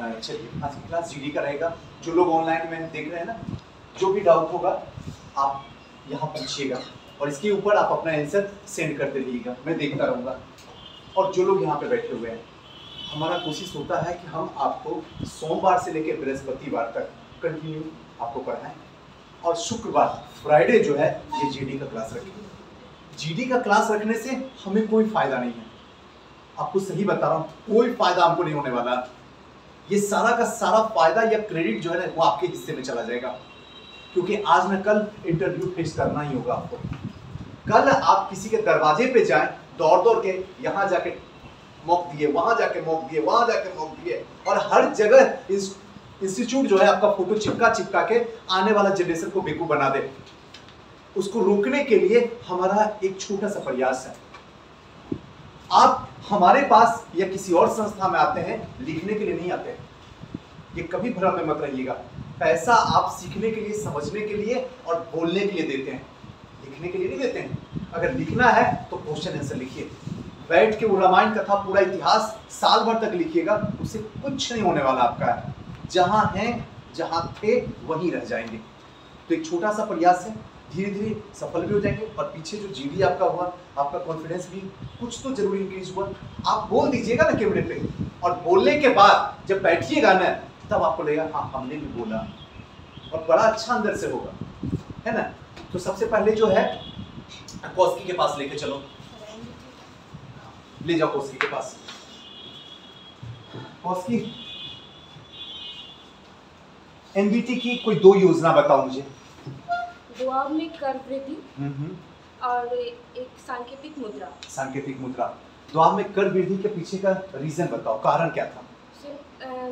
चलिए आज की क्लास जीडी का रहेगा। जो लोग ऑनलाइन में देख रहे हैं ना, जो भी डाउट होगा आप यहाँ पूछिएगा और इसके ऊपर आप अपना आंसर सेंड करते रहिएगा, मैं देखता रहूँगा। और जो लोग यहाँ पे बैठे हुए हैं, हमारा कोशिश होता है कि हम आपको सोमवार से लेकर बृहस्पतिवार तक कंटिन्यू आपको पढ़ाएं और शुक्रवार फ्राइडे जो है ये जीडी का क्लास रखें। जीडी का क्लास रखने से हमें कोई फायदा नहीं है, आपको सही बता रहा हूँ, कोई फायदा हमको नहीं होने वाला। ये सारा का सारा फायदा या क्रेडिट जो है ना वो आपके हिस्से में चला जाएगा, क्योंकि आज न कल इंटरव्यू फेस करना ही होगा आपको। कल आप किसी के दरवाजे पे जाएं, दौड़ दौड़ के यहाँ जाके मॉक दिए, वहां जाके मॉक दिए, वहां जाके मॉक दिए, और हर जगह इंस्टीट्यूट जो है आपका फोटो चिपका के आने वाला जनरेशन को बेवकूफ बना दे। उसको रोकने के लिए हमारा एक छोटा सा प्रयास है। आप हमारे पास या किसी और संस्था में आते हैं लिखने के लिए नहीं आते, ये कभी भ्रम में मत रहिएगा। पैसा आप सीखने के लिए, समझने के लिए और बोलने के लिए देते हैं, लिखने के लिए नहीं देते हैं। अगर लिखना है तो क्वेश्चन आंसर लिखिए, बैठ के वो रामायण कथा पूरा इतिहास साल भर तक लिखिएगा, उससे कुछ नहीं होने वाला आपका। जहां हैं, जहां थे वहीं रह जाएंगे। तो एक छोटा सा प्रयास है, धीरे धीरे सफल भी हो जाएंगे। और पीछे जो जीडी आपका हुआ, आपका कॉन्फिडेंस भी कुछ तो जरूर इंक्रीज हुआ। आप बोल दीजिएगा ना कैमरे पे, और बोलने के बाद जब बैठिएगा ना तब आपको लगेगा हाँ हमने भी बोला, और बड़ा अच्छा अंदर से होगा, है ना। तो सबसे पहले जो है कौस्की के पास लेके चलो, ले जाओ कौस्की के पास। कौस्की, एनबीटी की कोई दो योजना बताओ मुझे। दुआ में कर वृद्धि और एक सांकेतिक मुद्रा। सांकेतिक मुद्रा। दुआ में कर वृद्धि के पीछे का रीजन बताओ, कारण क्या था?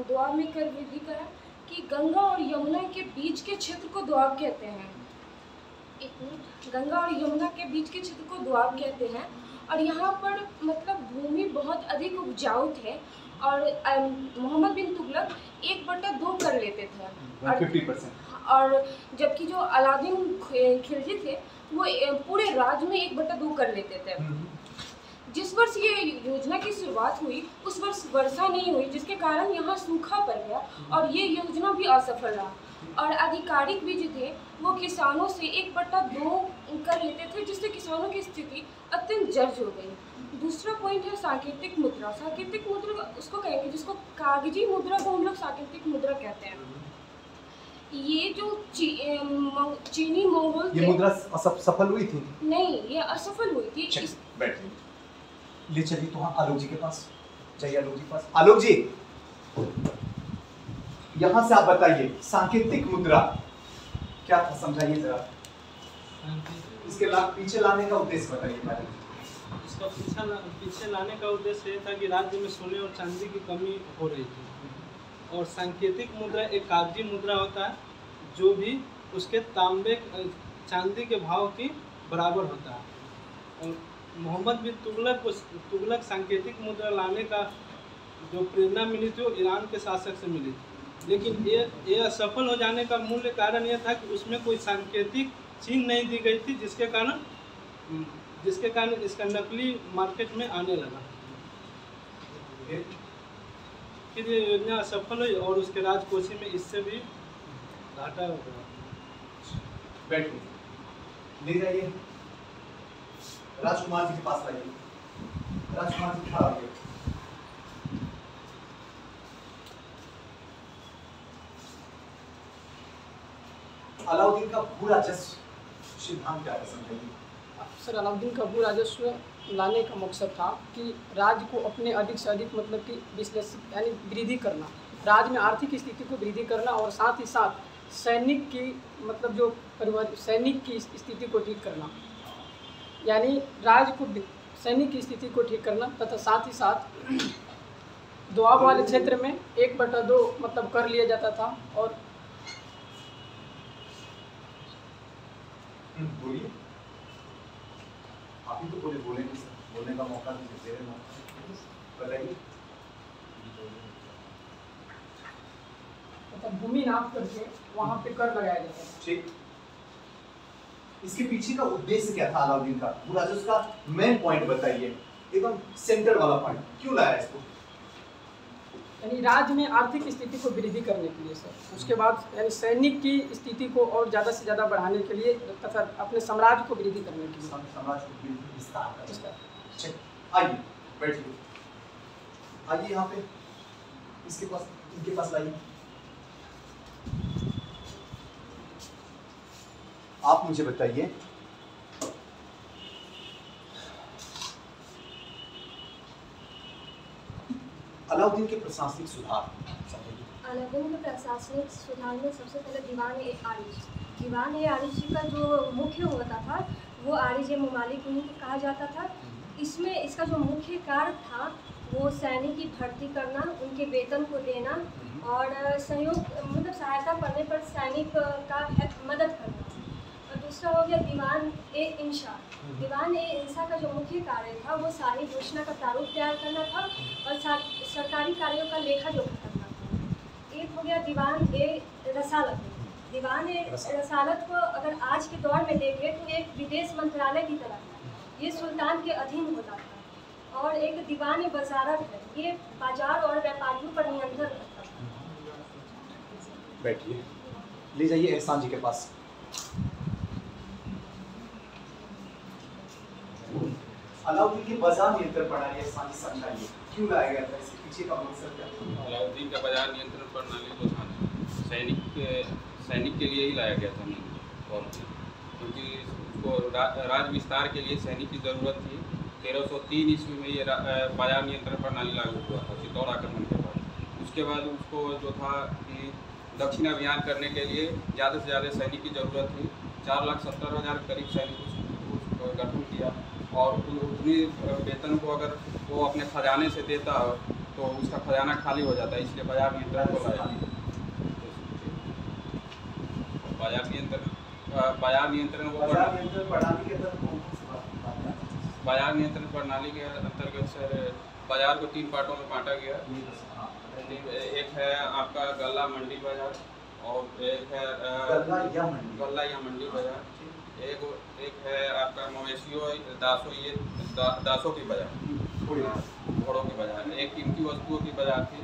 दुआ में कर वृद्धि का है कि गंगा और यमुना के बीच के क्षेत्र को दुआब कहते हैं। एक मिनट, गंगा और यमुना के बीच के क्षेत्र को दुआब कहते हैं, और यहाँ पर मतलब भूमि बहुत अधिक उपजाऊ थे, और मोहम्मद बिन तुगलक 1/2 कर लेते थे, 50%। और जबकि जो अलादीन खिलजी थे वो पूरे राज्य में 1/2 कर लेते थे। जिस वर्ष ये योजना की शुरुआत हुई उस वर्ष वर्षा नहीं हुई, जिसके कारण यहाँ सूखा पड़ गया और ये योजना भी असफल रहा। और आधिकारिक भी जो थे वो किसानों से 1/2 कर लेते थे, जिससे किसानों की स्थिति अत्यंत जर्ज हो गई। दूसरा पॉइंट है सांकेतिक मुद्रा। सांकेतिक मुद्रा उसको कहेंगे जिसको कागजी मुद्रा को हम लोग सांकेतिक मुद्रा कहते हैं। ये जो चीनी मंगोल, ये मुद्रा सफल हुई थी? नहीं, ये असफल हुई थी। बैठिए, ले चलिए तो हाँ आलोक जी के पास जाइए। आलोक जी के पास। आलोक जी, यहाँ से आप बताइए सांकेतिक मुद्रा क्या था, समझाइए जरा। इसके पीछे लाने का उद्देश्य बताइए पहले। इसका पीछे लाने का उद्देश्य ये था कि राज्य में सोने और चांदी की कमी हो रही थी, और सांकेतिक मुद्रा एक कागजी मुद्रा होता है जो भी उसके तांबे चांदी के भाव की बराबर होता है। और मोहम्मद बिन तुगलक सांकेतिक मुद्रा लाने का जो प्रेरणा मिली थी वो ईरान के शासक से मिली थी, लेकिन ये असफल हो जाने का मूल कारण यह था कि उसमें कोई सांकेतिक चिन्ह नहीं दी गई थी, जिसके कारण इसका नकली मार्केट में आने लगा। फिर ये योजना असफल हुई और उसके राजकोषीय में इससे भी घाटा हो गया। बैठिए, ले जाइए राजकुमार जी के पास लाइए। राजकुमार जी खड़ा होइए। अलाउद्दीन का भू राजस्व सिद्धांत क्या है, समझाइए। सर, अलाउद्दीन का भू राजस्व लाने का मकसद था कि राज्य को अपने अधिक से अधिक मतलब कि विश्लेषण यानी वृद्धि करना, राज्य में आर्थिक स्थिति को वृद्धि करना, और साथ ही साथ सैनिक की मतलब जो सैनिक की स्थिति को ठीक करना, यानी राज्य को सैनिक की स्थिति को ठीक करना, तथा साथ ही साथ दोआब वाले क्षेत्र में 1/2 मतलब कर लिया जाता था। और बोलिए, आप ही तो बोलने का मौका दे रहे हैं, बताइए। मतलब भूमि नाप करके वहाँ पे कर लगाया जाता था। ठीक, इसके पीछे का उद्देश्य क्या था अलाउद्दीन का? भू राजस्व का मेन पॉइंट बताइए, एकदम सेंटर वाला पॉइंट, क्यों लाया इसको? यानी राज्य में आर्थिक स्थिति को वृद्धि करने के लिए सर, उसके बाद यानी सैनिक की स्थिति को और ज़्यादा से ज़्यादा बढ़ाने के लिए तथा अपने साम्राज्य को वृद्धि करने के लिए समाज को विस्तार करना। चलिए, आइए बैठिए, आइए यहाँ पे इसके पास, इनके पास लाइए। आप मुझे बताइए, अलाउद्दीन के प्रशासनिक सुधार समझिए। अलाउद्दीन के प्रशासनिक सुधार में सबसे पहले दीवान ए आरिज का जो मुख्य होता था वो आरिज ममालिक उन्हीं को कहा जाता था। इसमें इसका जो मुख्य कार्य था वो सैनिक की भर्ती करना, उनके वेतन को देना और सहयोग मतलब सहायता पड़ने पर सैनिक का मदद करना। और दूसरा हो गया दीवान ए इंशा का जो मुख्य कार्य था वो शाही घोषणा का प्रारूप तैयार करना था और सरकारी कार्यों का लेखा जोखा करना था। एक हो गया दीवान ए रसालत को अगर आज के दौर में देखें तो एक विदेश मंत्रालय की तरह था, ये सुल्तान के अधीन होता था। और एक दीवान वजारत है, ये बाजार और व्यापारियों पर नियंत्रण रखता था। बैठिए, ले जाइए एहसान जी के पास। अलाउद्दीन के बाजार नियंत्रण प्रणाली एहसान जी समझाइए, क्यों लाया गया था, इसके पीछे का मकसद क्या था? अलाउद्दीन का बाजार नियंत्रण प्रणाली जो था सैनिक के लिए ही लाया गया था तौर पर, क्योंकि उसको राज विस्तार के लिए सैनिक की ज़रूरत थी। 1303 ईस्वी में ये बाजार नियंत्रण प्रणाली लागू हुआ था चित्तौड़ आक्रमण के बाद। उसके बाद उसको जो था कि दक्षिण अभियान करने के लिए ज़्यादा से ज़्यादा सैनिक की ज़रूरत थी। 4,70,000 करीब सैनिक उसको गठन किया और उतनी वेतन को अगर वो अपने खजाने से देता तो उसका खजाना खाली हो जाता है, इसलिए बाजार नियंत्रण को लाया। बाजार नियंत्रण प्रणाली के अंतर्गत सर बाजार को 3 पार्टों में बांटा गया। एक है आपका गल्ला मंडी बाजार और एक है गल्ला या मंडी बाजार, एक है आपका मवेशियों दासों की बाजार, घोड़ों की बाजार, एक कीमती वस्तुओं की बाजार थी।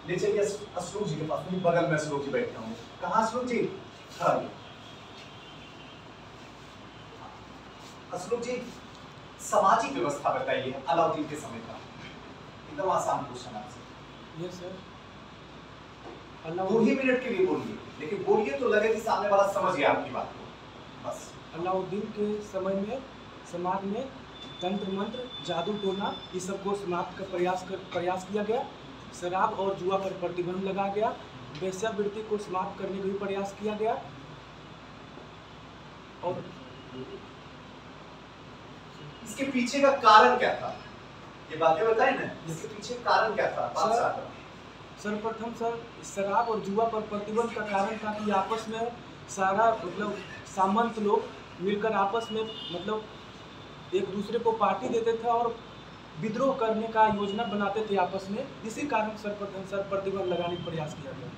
ले चलिए असलूक जी के पास, मेरे बगल में असलूक जी बैठा हूँ। कहाँ असलूक जी? असलूक जी, सामाजिक व्यवस्था बताइए अलाउद्दीन के समय का, एकदम आसान क्वेश्चन आपसे। Yes sir. 2 ही मिनट के लिए बोलिए, लेकिन बोलिए तो लगे कि सामने वाला समझ गया आपकी बात को, बस। अलाउद्दीन के समय में समाज में तंत्र मंत्र, जादू टोना ये सब को समाप्त का प्रयास किया गया। शराब और जुआ पर प्रतिबंध लगा गया। वेश्यावृत्ति को समाप्त करने का भी प्रयास किया गया। और इसके पीछे का कारण क्या था, ये बातें बताए ना, इसके पीछे कारण क्या था? सर्वप्रथम सर शराब और जुआ पर प्रतिबंध का कारण था कि आपस में सारा मतलब सामंत लोग मिलकर आपस में मतलब एक दूसरे को पार्टी देते थे और विद्रोह करने का योजना बनाते थे आपस में। इसी कारण सर्वप्रथम प्रतिबंध लगाने का प्रयास किया गया।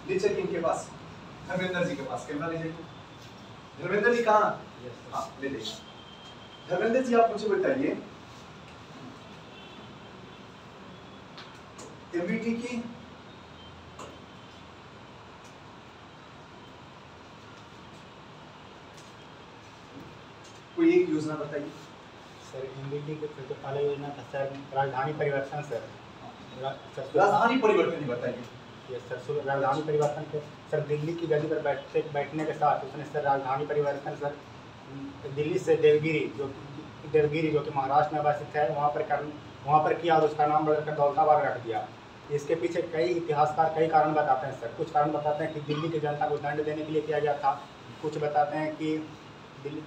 ले चलिए इनके पास, धर्मेंद्र जी के पास, कैमरा ले जाइए। धर्मेंद्र जी कहाँ? हाँ ले जाइए। धर्मेंद्र जी आप मुझे बताइए, एमबीटी की कोई एक योजना बताइए। सर एमबीटी के जो पहला योजना था सर राजधानी परिवर्तन सर। राजधानी परिवर्तन बताइए। ये सर राजधानी परिवर्तन के सर दिल्ली की गद्दी पर बैठने के साथ उसने सर राजधानी परिवर्तन सर दिल्ली से देवगिरी जो कि महाराष्ट्र में अवस्थित है वहाँ पर किया और उसका नाम बदलकर दौलताबाद रख दिया। इसके पीछे कई इतिहासकार कई कारण बताते हैं सर। कुछ कारण बताते हैं कि दिल्ली की जनता को दंड देने के लिए किया गया था। कुछ बताते हैं कि दिल्ली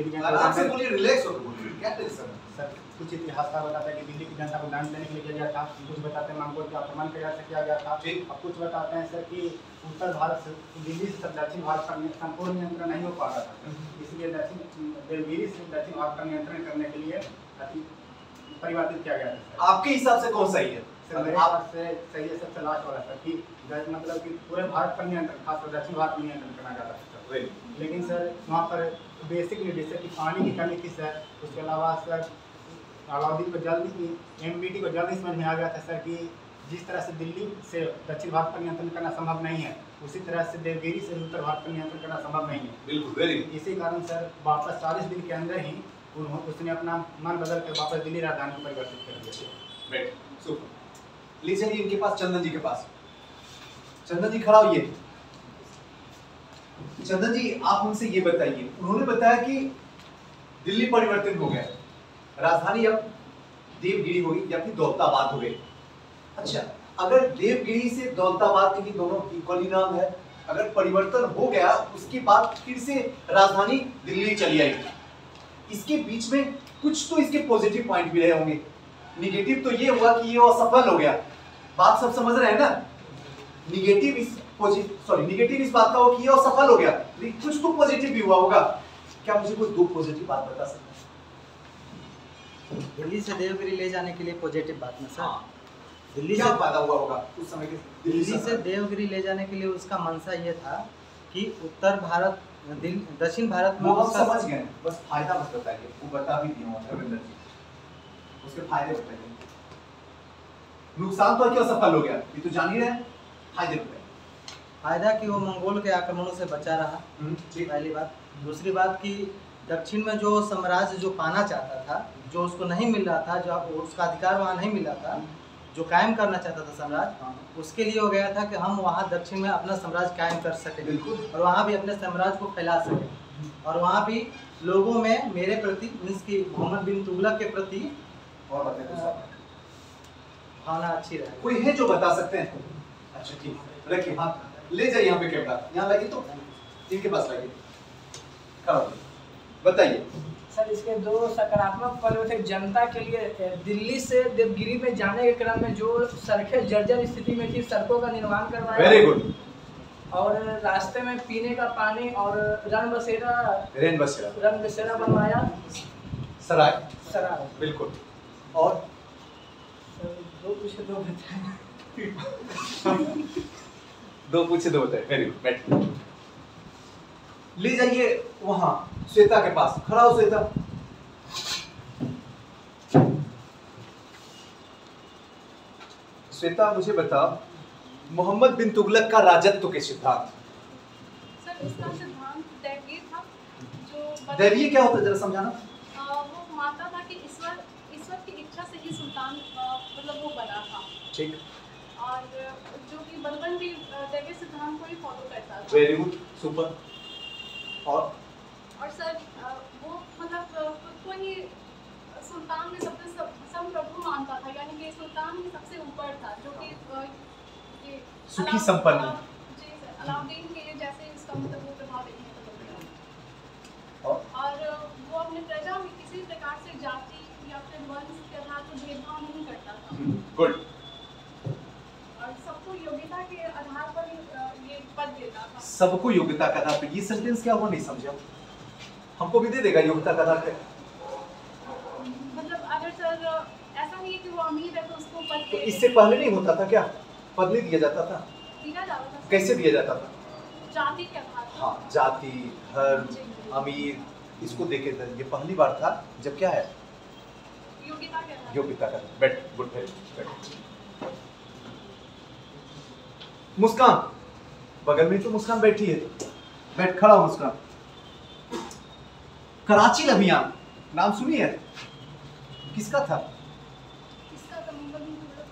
की जनता से बोलिए, रिलैक्स होकर बोलिए, क्या टेंशन है सर। कुछ इतिहासकार बताते हैं कि दिल्ली की जनता को दंड देने के लिए किया गया था। कुछ बताते हैं मंगोल के आक्रमण के वजह से किया गया था। और कुछ बताते हैं सर कि उत्तर भारत से दिल्ली से दक्षिण भारत पर संपूर्ण नियंत्रण नहीं हो पा रहा था, इसलिए देवगिरी से दक्षिण भारत पर नियंत्रण करने के लिए परिवर्तित किया गया था। आपके हिसाब से कौन सही है? सर मेरे हिसाब से सही है सबसे लास्ट वाला सर कि मतलब कि पूरे भारत पर नियंत्रण, खासकर दक्षिण भारत में नियंत्रण करना चाहता था। लेकिन सर वहाँ पर बेसिक नीड जैसे कि पानी की कमी थी सर। उसके अलावा सर अलाउद्दीन को जल्दी MBT को जल्दी समझ में आ गया था सर कि जिस तरह से दिल्ली से दक्षिण भारत पर नियंत्रण करना संभव नहीं है, उसी तरह से देवगिरी से उत्तर भारत पर नियंत्रण करना संभव नहीं है। बिल्कुल, वेरी गुड। इसी कारण सर वापस 40 दिन के अंदर ही उसने अपना मन बदल कर वापस दिल्ली राजधानी को परिवर्तित कर दिया। बेट, सुपर। ले चलिए इनके पास, चंदन जी के पास। चंदन जी खड़ा होइए। चंदन जी आप हमसे ये बताइए, उन्होंने बताया कि दिल्ली परिवर्तन हो गया, राजधानी अब देवगिरी हो गई या फिर दौलताबाद हो गई। अच्छा, अगर देवगिरी से दौलताबाद के दोनों इक्वली नाम है, अगर परिवर्तन हो गया उसके बाद फिर से राजधानी दिल्ली चली आई, इसके बीच में कुछ तो इसके पॉजिटिव पॉइंट भी रहे होंगे। निगेटिव तो ये हुआ कि ये असफल हो गया। बात सब समझ रहे हैं ना? निगेटिव इस बात का हो कि ये असफल हो गया, लेकिन कुछ तो पॉजिटिव भी हुआ होगा। क्या मुझे कोई 2 पॉजिटिव बात बता सकते हैं? दिल्ली से देवगिरी ले जाने के लिए पॉजिटिव बात ना सर। दिल्ली क्या से फायदा हुआ होगा उस समय के? दिल्ली से देवगिरी ले जाने के लिए उसका मंशा ये था कि उत्तर भारत दक्षिण भारत में वो हम समझ गए, बस फायदा मत बताइए। वो बता भी दिया रविंद्र जी, उसके फायदे बताइए। नुकसान तो क्यों सफल हो गया ये तो जान ही रहे हैं, फायदे बताइए। फायदा कि वो मंगोल के आक्रमणों से बचा रहा, पहली बात। दूसरी बात कि दक्षिण में जो साम्राज्य जो पाना चाहता था, जो उसको नहीं मिल रहा था, जो उसका अधिकार वहाँ नहीं मिल रहा था, जो कायम करना चाहता था साम्राज्य, उसके लिए हो गया था कि हम वहाँ दक्षिण में अपना साम्राज्य कायम कर सकें और वहाँ भी अपने साम्राज्य को फैला सकें और वहाँ भी लोगों में मेरे प्रति मीन्स की मोहम्मद बिन तुगलक के प्रति और भावना अच्छी रहे। कोई है जो बता सकते हैं? अच्छा ठीक है, रखिए हाथ ले जाइए, यहाँ पे कैमरा यहाँ लगे तो इनके पास लगे, बताइए। सर इसके 2 सकारात्मक पहलू थे। जनता के लिए दिल्ली से देवगिरी में जाने के क्रम में जो सड़कें जर्जर स्थिति में थी, सड़कों का निर्माण करवाया। Very good. और रास्ते में पीने का पानी और रन बसेरा बनवाया। सराय बिल्कुल। और 2 पूछे 2 बताए। 2 पूछे 2 बताए, वेरी गुड। बैठ, ले जाइए वहां श्वेता के पास। खड़ा हो श्वेता। श्वेता मुझे बता, मोहम्मद बिन तुगलक का राजत्व के सिद्धांत। सर इसका सिद्धांत दैवीय था, जो दैवीय क्या होता है जरा समझाना। वो मानता था कि ईश्वर की इच्छा से ही सुल्तान मतलब वो बना था। ठीक। और जो कि बलबन भी दैवीय सिद्धांत को ही फॉलो करता था। Very good, super. और सर वो मतलब खुद को ही सुल्तान में सबसे संप्रभु मानता था, यानी कि सुल्तान ही सबसे ऊपर था, जो कि ये सुखी संपन्न। जी सर, अलाउद्दीन के जैसे इसका मतलब वो प्रभाव देखने को मिलता है। और वो अपने प्रजा में किसी प्रकार से जाति या फिर वंश के आधार पर भेदभाव नहीं करता था। गुड। और सबको योग्यता के आधार पर ये पद देता था। सबको योग्यता का आधार पर, ये सेंटेंस क्या हुआ नहीं समझा? हमको भी दे देगा योग्यता का आधार पे? मतलब अगर सर ऐसा नहीं है कि वो अमीर है तो उसको पद तो इससे पहले नहीं होता था क्या? पद नहीं दिया जाता था? दिया जाता था। कैसे दिया जाता था? जाति के आधार पर। हाँ, जाति, धर्म, अमीर, इसको देखे थे। ये पहली बार था जब क्या है? योग्यता के आधार। योग्यता का। बैठ, गुड, बैठ। मुस्कान, बगल में तो मुस्कान बैठी है, बैठ। खड़ा हो मुस्कान। कराची अभियान नाम सुनी है? किसका था?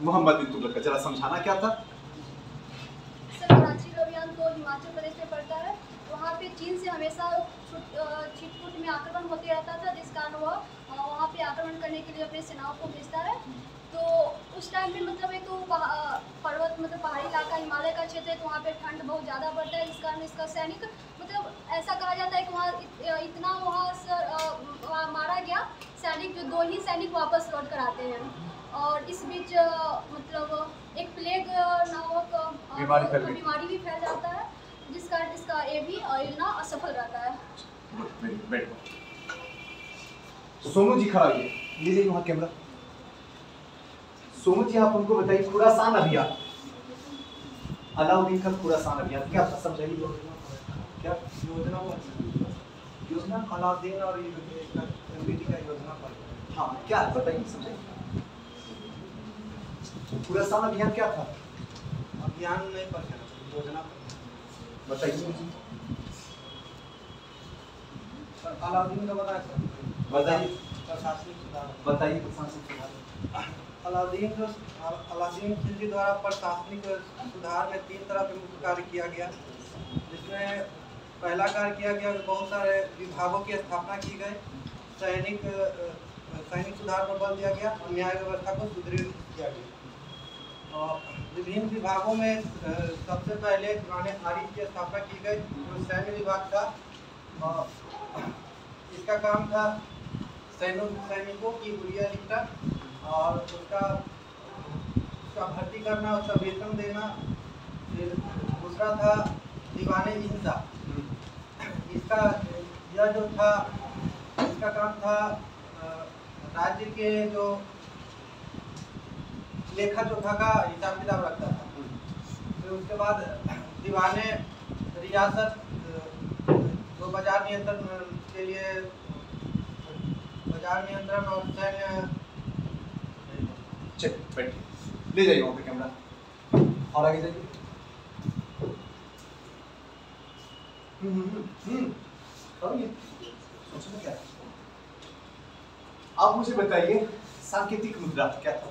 मोहम्मद बिन तुगलक का। जरा समझाना क्या था? सर कराची अभियान तो हिमाचल प्रदेश में पड़ता है। वहाँ पे चीन से हमेशा छिटपुट में आक्रमण होते रहता था, जिस कारण वह वहाँ पे आक्रमण करने के लिए अपने सेनाओं को भेजता है। तो उस टाइम पे मतलब एक तो पर्वत मतलब पहाड़ी इलाका हिमालय का क्षेत्र है, तो वहाँ पे ठंड बहुत ज़्यादा पड़ता है, इस कारण इसका सैनिक मतलब ऐसा कहा जाता है कि वहाँ इतना वहाँ मारा गया सैनिक, जो 2 ही सैनिक वापस लौट कर आते हैं। और इस बीच मतलब एक प्लेग नामक बीमारी भी फैल जाता है, जिस कारण इसका ये भी योजना असफल रहता है। सोनू जी खड़ा है, लीजिए वहाँ कैमरा। सोनू जी आप हमको बताइए, खुरासान अभियान, अलाउद्दीन का खुरासान अभियान क्या था, समझाइए। क्या योजना योजना अलाउद्दीन और एमबीटी का योजना पर। हाँ क्या है बताइए समझाइए। पूरा साल अभियान क्या था? अभियान नहीं पर योजना पर बताइए मुझे। अलाउद्दीन का बताया सर। बताइए प्रशासनिक सुधार। बताइए प्रशासनिक सुधार। अलाउद्दीन खिलजी द्वारा प्रशासनिक सुधार में 3 तरह के मुख्य कार्य किया गया, जिसमें पहला कार्य किया गया बहुत सारे विभागों की स्थापना की गई, सैनिक सुधार पर बल दिया गया और न्याय व्यवस्था को सुदृढ़ किया गया। और विभिन्न विभागों में सबसे पहले पुराने आरिफ की स्थापना की गई जो सैन्य विभाग था। इसका काम था सैनिकों की हुलिया लिखना और उसका भर्ती करना, उसका वेतन देना। फिर दूसरा था दीवाने हिंसा। इसका यह जो था इसका काम था राज्य के जो लेखा जोखा का हिसाब किताब रखता था। फिर उसके बाद दीवाने रियासत जो बाजार नियंत्रण के लिए बाजार नियंत्रण और सैन्य। चलिए बैठिए, ले जाइए वहाँ पे कैमरा और आगे जाइए। सोचना क्या है? आप मुझे बताइए सांकेतिक मुद्रा क्या था?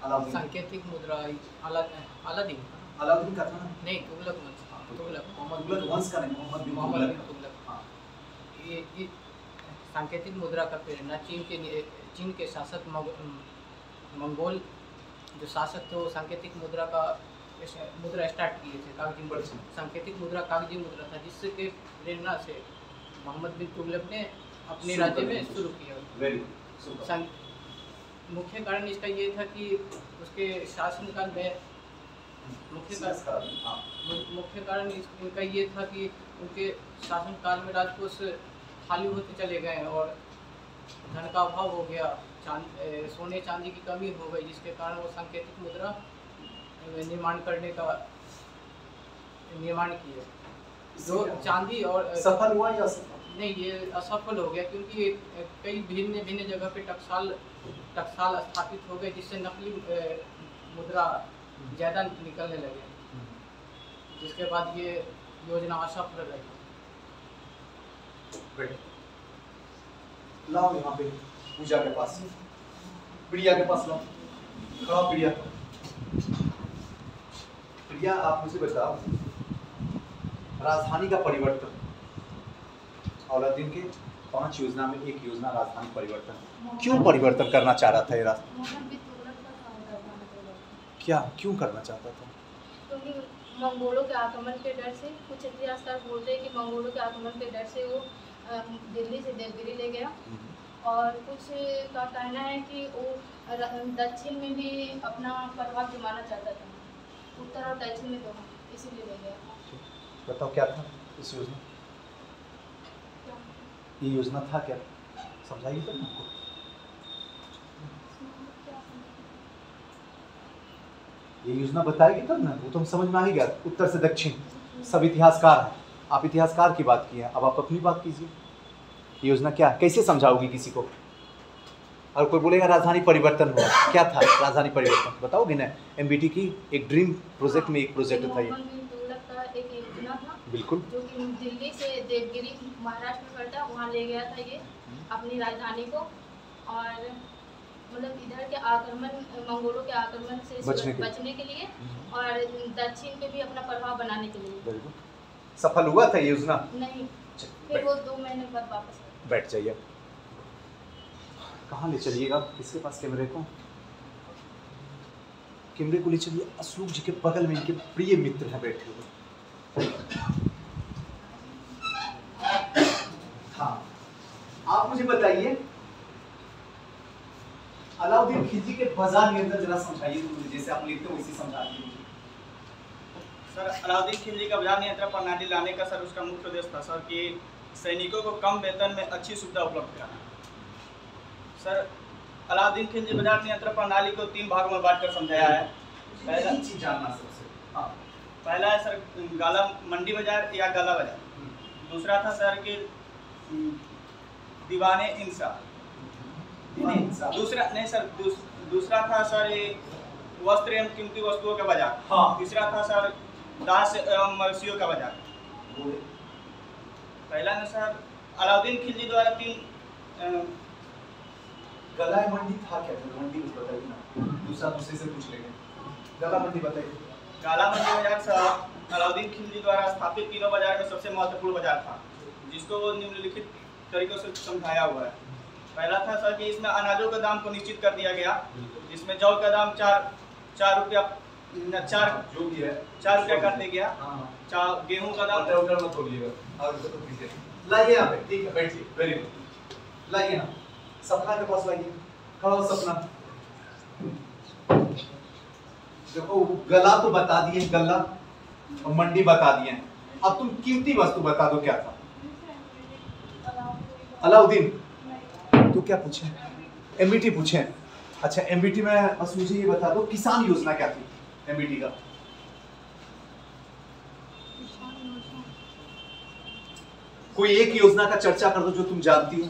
अलाउद्दीन सांकेतिक मुद्रा अलादीन का था ना? नहीं, तुगलक वंश का नहीं, मोहम्मद बिन तुगलक। हाँ। ये सांकेतिक मुद्रा का प्रेरणा चीन के शासक मंगोल जो शासक थे वो सांकेतिक मुद्रा स्टार्ट किए थे। कागजी मुद्रा, सांकेतिक मुद्रा कागजी मुद्रा था, जिसके प्रेरणा से मोहम्मद बिन तुगलक ने अपने राज्य में शुरू किया। मुख्य कारण इसका ये था कि उसके शासनकाल में मुख्य कारण इनका ये था कि उनके शासनकाल में राजकोष खाली होते चले गए और धन का अभाव हो गया, सोने चांदी की कमी हो गई, जिसके कारण वो सांकेतिक मुद्रा निर्माण किए। जो चांदी और सफल हुआ या नहीं, ये असफल हो गया क्योंकि कई भिन्न जगह पे टकसाल स्थापित हो गए, जिससे नकली मुद्रा ज़्यादा निकलने लगे, जिसके बाद ये योजना असफल रही। लाओ यहाँ पे पूजा के पास, प्रिया के पास लाओ। खड़ा प्रिया। प्रिया आप मुझे बताओ, राजधानी का परिवर्तन अलाउद्दीन के 5 योजना में एक योजना राजधानी परिवर्तन, क्यों परिवर्तन करना चाह रहा था ये क्या क्यों करना चाहता था? क्योंकि मंगोलों के आक्रमण के डर से, कुछ इतिहासकार बोलते हैं कि मंगोलों के आक्रमण के डर से वो दिल्ली से देवगिरी ले गया, और कुछ का कहना है कि वो दक्षिण में भी अपना प्रभाव जमाना चाहता था, उत्तर और दक्षिण में दोनों, इसीलिए ले गया। बताओ क्या था इस योजना? ये योजना था क्या, समझाइए तो हमको। ये योजना बताएगी तब ना, वो तो हम समझ में आ ही गया। उत्तर से दक्षिण, सब इतिहासकार हैं, आप इतिहासकार की बात की है, अब आप अपनी बात कीजिए। ये योजना क्या, कैसे समझाओगी किसी को? और कोई बोलेगा राजधानी परिवर्तन हुआ, क्या था राजधानी परिवर्तन, बताओगे ना? एमबीटी की एक ड्रीम प्रोजेक्ट में एक प्रोजेक्ट था ये। एक योजना था बिल्कुल, जो कि दिल्ली से देवगिरी महाराष्ट्र में पड़ता, वहाँ ले गया था ये अपनी राजधानी को, और मतलब इधर के आक्रमण, मंगोलों के आक्रमण से बचने के लिए और दक्षिण पे भी अपना प्रभाव बनाने के लिए। सफल हुआ था ये योजना? नहीं, फिर वो 2 महीने बाद वापस बैठ जाइए। कहाँ ले चलिएगा? किसके पास कैमरे को? कैमरे को ले चलिए अशोक जी के बगल में, इनके प्रिय मित्र हैं बैठे हुए। हाँ, आप मुझे बताइए अलाउद्दीन खिलजी के बाजार नियंत्रण जरा समझाइए तो मुझे, जैसे आप लिखते हो वैसे समझा दीजिए। सर, अलाउद्दीन खिलजी का बाजार नियंत्रण प्रणाली लाने का सर उसका मुख्य उद्देश्य था सर कि सैनिकों को कम वेतन में अच्छी सुविधा उपलब्ध कराना। सर, अलाउद्दीन खिलजी बाजार नियंत्रण प्रणाली को 3 भागों में बांटकर समझाया है। पहला चीज जानना सबसे, हाँ, पहला है सर गाला मंडी बाजार या गाला बाजार। दूसरा था सर कि दीवाने इंसा। दूसरा नहीं सर, दूसरा था सर ये वस्त्र एवं कीमती वस्तुओं का बाजार। हाँ। तीसरा था सर दास एवं मवेशियों का बाजार। पहला ना सर अलाउद्दीन खिलजी द्वारा 3 गला मंडी था क्या? मंडी कुछ बताइए ना, दूसरा दूसरे से पूछ लेंगे। गला मंडी बताइए। काला मंडी बाजार सर अलाउद्दीन खिलजी द्वारा स्थापित तीनों बाजार में सबसे महत्वपूर्ण बाजार था, जिसको वो निम्नलिखित तरीकों से समझाया हुआ है। पहला था सर कि इसमें अनाजों के दाम को निश्चित कर दिया गया, जिसमें जौ का दाम 4 रुपया जो भी है 4 रुपया कर दिया गया। गेहूं का दाम मत बोलिएगा, और तो पीछे लाइए यहाँ पे, ठीक है बैठिए, वेरी गुड। लाइए ना, सपना के पास लाइए, खड़ा हो सपना। देखो गला तो बता दिए, गला और मंडी बता दिए, अब तुम कीमती वस्तु बता दो क्या था? अलाउद्दीन। तो क्या पूछे? एमबीटी पूछे। अच्छा एमबीटी में बस मुझे ये बता दो किसान योजना क्या थी एमबीटी का? कोई एक योजना का चर्चा कर दो जो तुम जानती हो।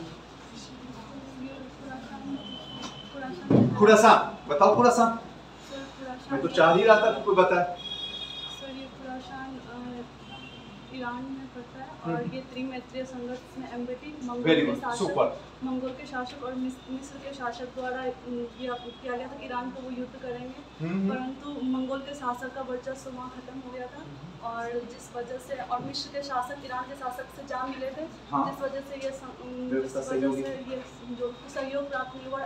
खुरासान बताओ, खुरासान। मैं तो चाह ही रहा था कि कोई बताए। सर ये खुरासान ईरान में पड़ता है और ये त्रिमैत्रीय संघर्ष में एमबीटी मंगोल के शासक और मिस्र के शासक द्वारा ये किया गया था कि ईरान को वो युद्ध करेंगे, परंतु मंगोल के शासक का वर्चस्व वहाँ खत्म हो गया था, और जिस वजह से और मिस्र के शासक ईरान के शासक से जा मिले थे, जिस वजह से ये जो सहयोग प्राप्त हुआ।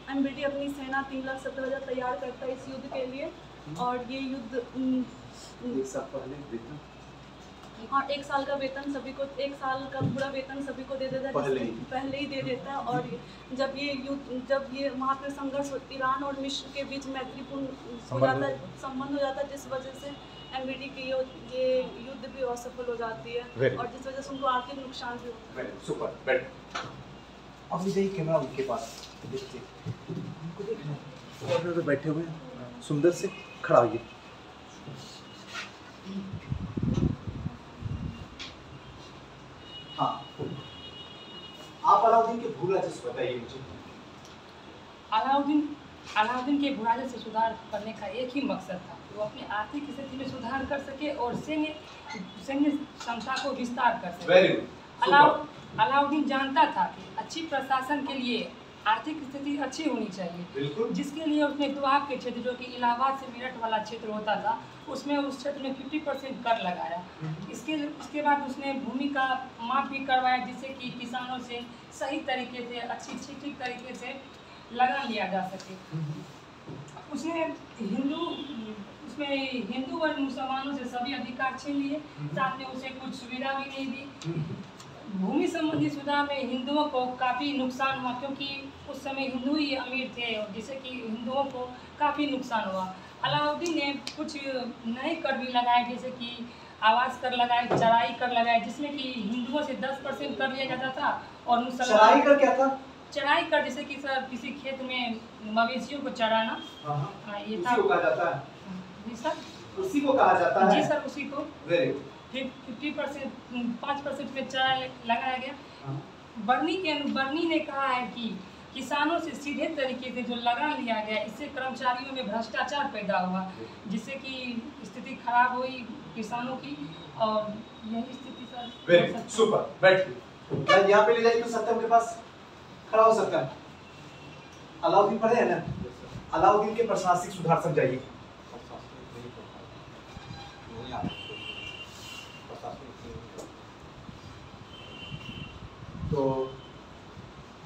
एमबीटी अपनी सेना 3,70,000 तैयार करता है इस युद्ध के लिए, और ये युद्ध और 1 साल का वेतन सभी को, 1 साल का पूरा वेतन सभी को दे देता है, पहले ही दे देता है। और जब ये वहाँ पे संघर्ष ईरान और मिस्र के बीच मैत्रीपूर्ण हो जाता है, संबंध हो जाता है, जिस वजह से एमबीटी की ये युद्ध भी असफल हो जाती है, और जिस वजह से उनको आर्थिक नुकसान भी होता है। सुपर, बैठ। अब ये कैमरा उनके पास देखते, उनको देखना, और तो बैठे हुए हैं सुंदर से, खड़ा होइए। हाँ, आप अलाउद्दीन के भू राजस्व बताइए मुझे। अलाउद्दीन के भू राजस्व सुधार करने का एक ही मकसद था, वो अपनी आर्थिक स्थिति में सुधार कर सके और सैन्य क्षमता को विस्तार कर सके। अलाउद्दीन जानता था कि अच्छी प्रशासन के लिए आर्थिक स्थिति अच्छी होनी चाहिए, जिसके लिए उसने दुआब के क्षेत्र जो कि इलाहाबाद से मेरठ वाला क्षेत्र होता था, उसमें उस क्षेत्र में 50% कर लगाया। इसके बाद उसने भूमि का माप भी करवाया, जिससे कि किसानों से सही तरीके से ठीक तरीके से लगान लिया जा सके। उसने हिंदू और मुसलमानों से सभी अधिकार छीन लिए, साथ में उसे कुछ सुविधा भी नहीं दी। भूमि संबंधी सुधार में हिंदुओं को काफ़ी नुकसान हुआ, क्योंकि उस समय हिंदू ही अमीर थे, और जिससे कि हिंदुओं को काफ़ी नुकसान हुआ। अलाउद्दीन ने कुछ नए कर भी लगाए, जैसे कि आवास कर लगाए, चराई कर लगाए, जिसमें कि हिंदुओं से 10% कर लिया जाता था, और मुसलमान। चराई कर क्या था? चराई कर जैसे कि सर किसी खेत में मवेशियों को चराना, ये था। उसी को कहा जाता है? जी सर, उसी को कहा जाता है। जी सर, उसी को। Very good. 5% में चराई लगाया गया। बर्नी ने कहा है कि किसानों से सीधे तरीके से जो लगान लिया गया, इससे कर्मचारियों में भ्रष्टाचार पैदा हुआ, जिससे कि स्थिति खराब हुई किसानों की, और यही स्थिति सर। वेरी सुपर, बैठिए। यहाँ पे ले जाइए तो सत्यम के पास खड़ा हो सकता है। अलाउद्दीन पढ़े हैं ना? अलाउद्दीन के प्रशासनिक सुधार समझाइए। तो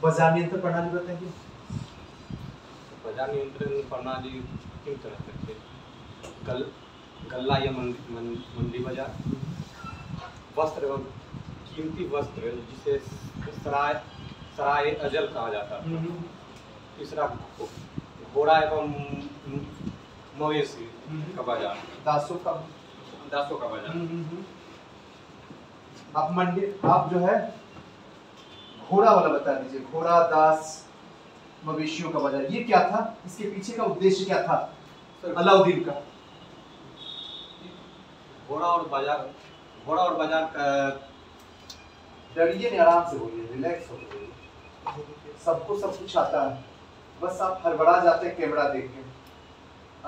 बाजार नियंत्रण प्रणाली बताइए। बाजार नियंत्रण प्रणाली किन तरह से? गल्ला या मंडी बाजार, वस्त्र एवं कीमती वस्त्र जिसे सराय अजल कहा जाता है। तीसरा घोड़ा एवं मवेशी का बाजार, दासों का बाजार। आप जो है घोड़ा वाला बता दीजिए, घोड़ा, दास, मवेशियों का बाजार, ये क्या था? इसके पीछे का उद्देश्य क्या था अलाउद्दीन का? घोड़ा और घोड़ा और बाजार का डरिए नहीं, आराम से बोलिए, रिलैक्स होकर बोलिए। सबको सब कुछ आता है, बस आप हड़बड़ा जाते हैं कैमरा देख के।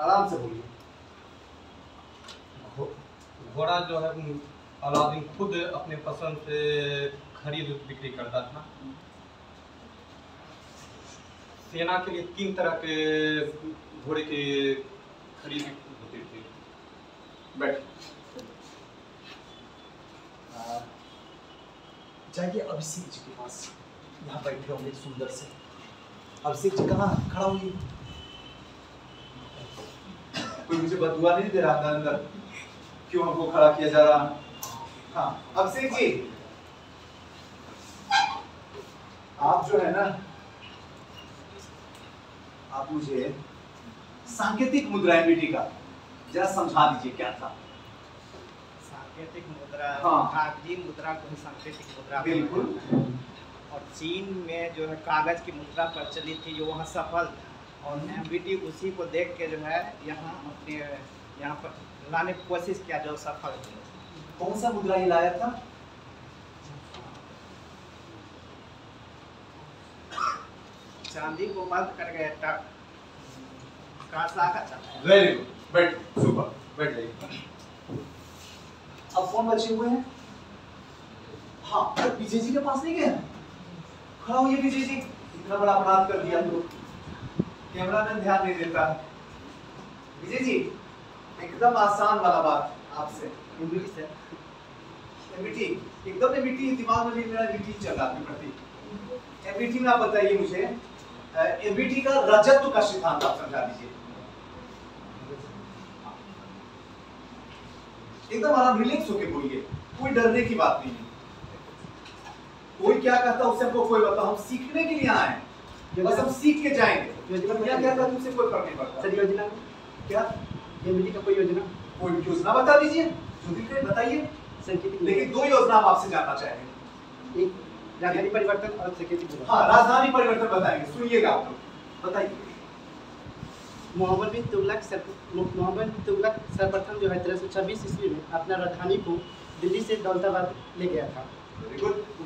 आराम से बोलिए। घोड़ा जो है अलाउद्दीन खुद अपने पसंद से खरीद बिक्री करता था। सेना के लिए 3 तरह के घोड़े की खरीद होती थी। बैठ जाइए अभिषेक जी के पास, यहाँ बैठे होंगे सुंदर से। अभिषेक जी कहाँ खड़ा हुई? कोई मुझे बदुआ नहीं दे रहा था अंदर, क्यों हमको खड़ा किया जा रहा? हाँ अभिषेक जी, आप जो है ना, आप मुझे सांकेतिक मुद्रा एमबीटी का जरा समझा दीजिए क्या था। सांकेतिक मुद्रा, हाँ। कागजी मुद्रा को ही सांकेतिक मुद्रा बिल्कुल। और चीन में जो है कागज की मुद्रा प्रचलित थी, जो वहाँ सफल था, और एमबीटी उसी को देख के जो है यहाँ अपने यहाँ पर लाने की कोशिश किया, जो सफल हुआ। कौन सा मुद्रा ये लाया था? चांदी को बंद कर गए टक कांसा का चला। वेरी गुड, बैठ, सुपर, बैठ जाइए। अब फोन बचे हुए हैं। हाँ, विजय जी के पास नहीं गए? खड़ा होइए विजय जी, इतना बड़ा अपराध कर दिया तो कैमरा मैन ध्यान नहीं देता। विजय जी, एकदम आसान वाला बात आपसे। एमबीटी एकदम एमबीटी दिमाग में मेरा एमबीटी चल रहा है प्रति। एमबीटी में आप बताइए मुझे, एमबीटी का राजत्व का सिद्धांत आप समझा दीजिए। एकदम आराम, रिलैक्स होके बोलिए, कोई डरने की बात नहीं है। कोई क्या कहता है उससे हमको कोई बताओ, हम सीखने के लिए आए हैं, बस हम सीख के जाएंगे। क्या कहता है उससे कोई फर्क नहीं पड़ता। सर योजना क्या एमबीटी का कोई योजना? कोई योजना बता दीजिए, जो दिल करे बताइए। लेकिन 2 योजना हम आपसे जानना चाहेंगे। एक राजधानी परिवर्तन और सांकेतिक मुद्रा। हाँ, राजधानी परिवर्तन बताएंगे, सुनिएगा आप लोग, बताइए। मोहम्मद बिन तुगलक सर्वप्रथम जो है 1326 ईस्वी में अपना राजधानी को दिल्ली से दौलताबाद ले गया था।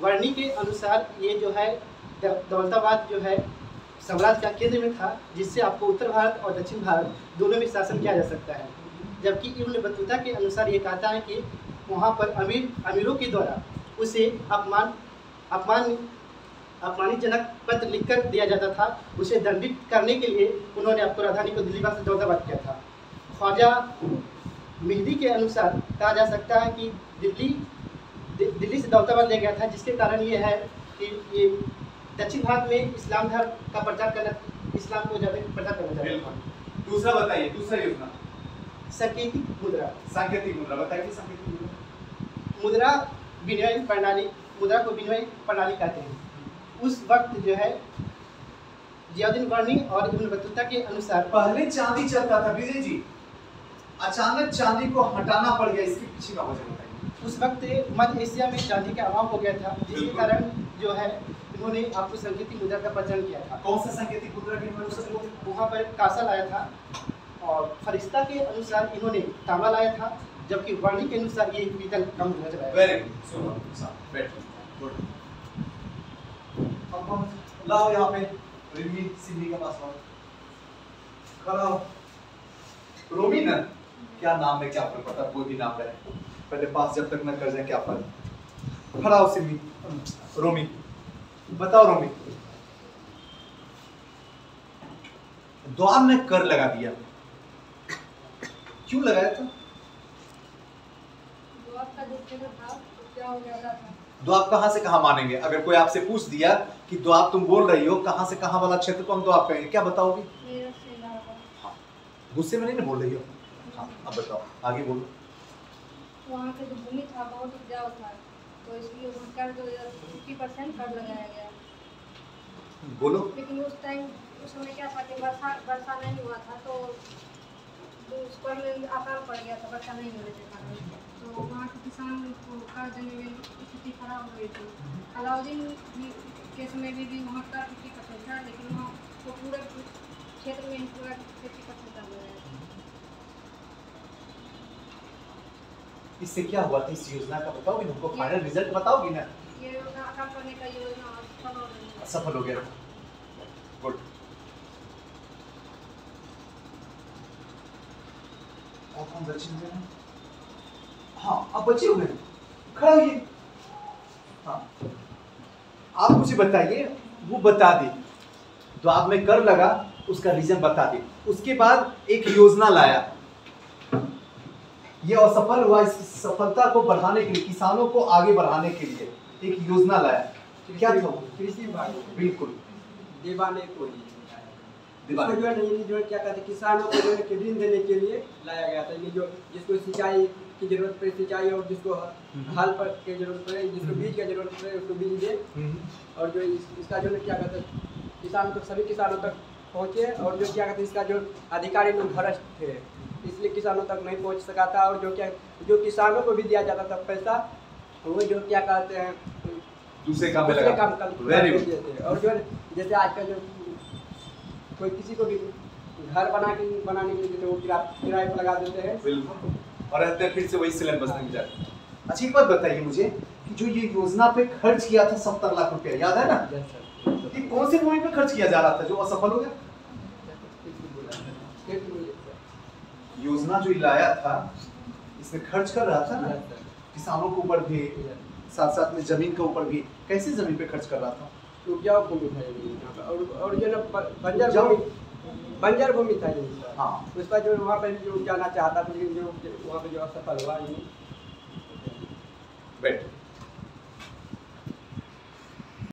वर्णी के अनुसार ये जो है दौलताबाद जो है साम्राज्य का केंद्र में था, जिससे आपको उत्तर भारत और दक्षिण भारत दोनों में शासन किया जा सकता है। जबकि इब्न बतूता के अनुसार ये कहता है कि वहाँ पर अमीरों के द्वारा उसे अपमानजनक पत्र लिखकर दिया जाता था। उसे दंडित करने के लिए उन्होंने आपको राजधानी को दिल्ली से दौलताबाद किया था। ख्वाजा मेहदी के अनुसार कहा जा सकता है कि दिल्ली से दौलताबाद ले गया था, जिसके कारण ये है कि ये दक्षिण भारत में इस्लाम धर्म का प्रचार करना, इस्लाम को ज़्यादा प्रचार करना चाहता था। दूसरा बताइए, दूसरा योजना। सांकेतिक मुद्रा। सांकेतिक मुद्रा बताइए। सांकेतिक मुद्रा विनिमय प्रणाली, मुद्रा को विनिमय प्रणाली कहते हैं। उस वक्त जो है जियाउद्दीन वर्णी और इब्न बतूता के अनुसार पहले चांदी चलता था विजय जी, अचानक चांदी को हटाना पड़ गया, इसके पीछे का वजह बताइए। उस वक्त मध्य एशिया में चांदी का अभाव हो गया था, जिसके कारण जो है इन्होंने आपको सांकेतिक मुद्रा का प्रचलन किया था। कौन सा सांकेतिक मुद्रा की? वहाँ पर कांसा लाया था, और फरिश्ता के अनुसार इन्होंने तांबा लाया था, जबकि वर्णी के अनुसार ये पीतल का मुद्रा चलाया। Very good, good. अब लाओ यहाँ पे रिमी सिंधी के पास खड़ा। रोमी ना, क्या नाम है, क्या फर्क पड़ता, कोई भी नाम रहे, पहले पास जब तक न कर जाए क्या फर्क। खड़ा हो सिंधी। रोमी बताओ, रोमी द्वार ने कर लगा दिया, क्यों लगाया था? द्वाब कहाँ से कहाँ मानेंगे? अगर कोई आपसे पूछ दिया कि द्वाब तुम बोल रही हो, कहाँ से कहाँ वाला क्षेत्र को हम द्वाब कहेंगे, क्या बताओगी? हाँ, गुस्से में नहीं ना बोल रही हो? हाँ, अब बताओ, आगे बोलो। वहाँ के जो भूमि था बहुत उपजाऊ था, तो इसलिए कर जो 50% कर लगाया गया। बोलो। लेकिन उस समय क्या था कि वर्षा नहीं हुआ था, तो उस पर अकाल पड़ गया था, वर्षा नहीं होने के कारण, तो वहाँ के किसान को कर्ज देने में स्थिति खराब हो गई थी। अलाउद्दीन के समय में भी वहाँ का 50% था, लेकिन वहाँ को पूरे क्षेत्र में पूरा 50% कर लगाया था। इससे क्या हुआ था इस योजना का बताओगे? हमको फाइनल रिजल्ट बताओगी ना? ये योजना काम करने का योजना सफल हो गया। गुड। और कौन बचे हुए हैं? हाँ, अब बचे हुए हैं, खड़ा होइए। हाँ, आप मुझे बताइए, वो बता दे तो आप में कर लगा उसका रीजन बता दे। उसके बाद एक योजना लाया, ये असफल हुआ, इस सफलता को बढ़ाने के लिए, किसानों को आगे बढ़ाने के लिए एक योजना लाया। क्या था? कृषि विभाग बिल्कुल दीवाने को इसको जो है जो क्या कहते हैं किसानों को जो है ऋण देने के लिए लाया गया था। ये जो जिसको सिंचाई की जरूरत पड़े सिंचाई, और जिसको हल पर की जरूरत पड़े, जिसको बीज की जरूरत पड़े उसको बीज दे, और जो इसका जो है क्या कहते हैं किसानों तक, सभी किसानों तक पहुँचे। और जो क्या कहते हैं इसका जो अधिकारी लोग भ्रष्ट थे, इसलिए किसानों तक नहीं पहुँच सका था। और जो किसानों को भी दिया जाता था पैसा, वो जो क्या कहते हैं दूसरे काम में लगा। Very good. और जो जैसे आजकल जो कोई किसी को भी घर बनाने के लिए तो वो किराए पर लगा देते हैं, बिल्कुल, और अंदर फिर से वही सिलेबस बन जाता है। अच्छा, एक बात बताइए मुझे कि जो ये योजना पे खर्च किया था 70 लाख रुपया, याद है ना? ये कौन से मूवी पे खर्च किया जा रहा था जो असफल हो गया? योजना जो लाया था इसमें खर्च कर रहा था ना, किसानों के ऊपर भी, साथ साथ में जमीन के ऊपर भी। कैसे जमीन पे खर्च कर रहा था? उपजाऊ भूमि था और जो बंजर भूमि था। हाँ, उस पर जो वहाँ पर जो जाना चाहता था, जो वहाँ पे जो असफल हुआ। बेट